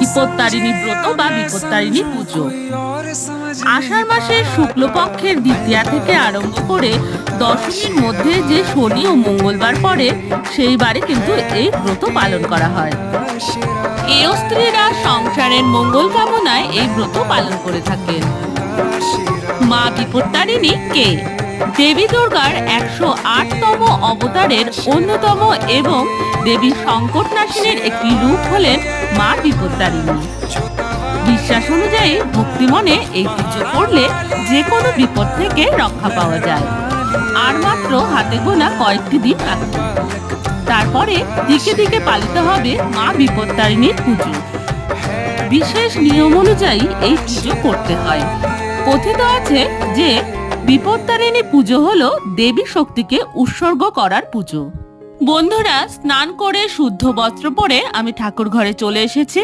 বিপত্তারিণী ব্রত বা বিপত্তারিণী পুজো আষাঢ় মাসের শুক্লপক্ষের দ্বিতীয়া থেকে আরম্ভ করে দশমীর মধ্যে যে শনি ও মঙ্গলবার পড়ে সেই বারে কিন্তু এই ব্রত পালন করা হয়। এও স্ত্রীরা সংসারের মঙ্গল কামনায় এই ব্রত পালন করে থাকেন। মা বিপত্তারিণী কে? দেবী দুর্গার 108তম অবতারের অন্যতম এবং দেবী সংকটনাশিনীর একটি রূপ হলেন মা বিপত্তারিণী। বিশ্বাস অনুযায়ী ভক্তি মনে এই পুজো করলে যে কোনো বিপদ থেকে রক্ষা পাওয়া যায়। আর মাত্র হাতে গোনা কয়েকটি দিন বাকি, তারপরে দিকে দিকে পালিত হবে মা বিপত্তারিণীর পুজো। বিশেষ নিয়ম অনুযায়ী এই পুজো করতে হয়। কথিত আছে যে বিপত্তারিণী পুজো হলো দেবী শক্তিকে উৎসর্গ করার পুজো। বন্ধুরা, স্নান করে শুদ্ধ বস্ত্র পরে আমি ঠাকুর ঘরে চলে এসেছি।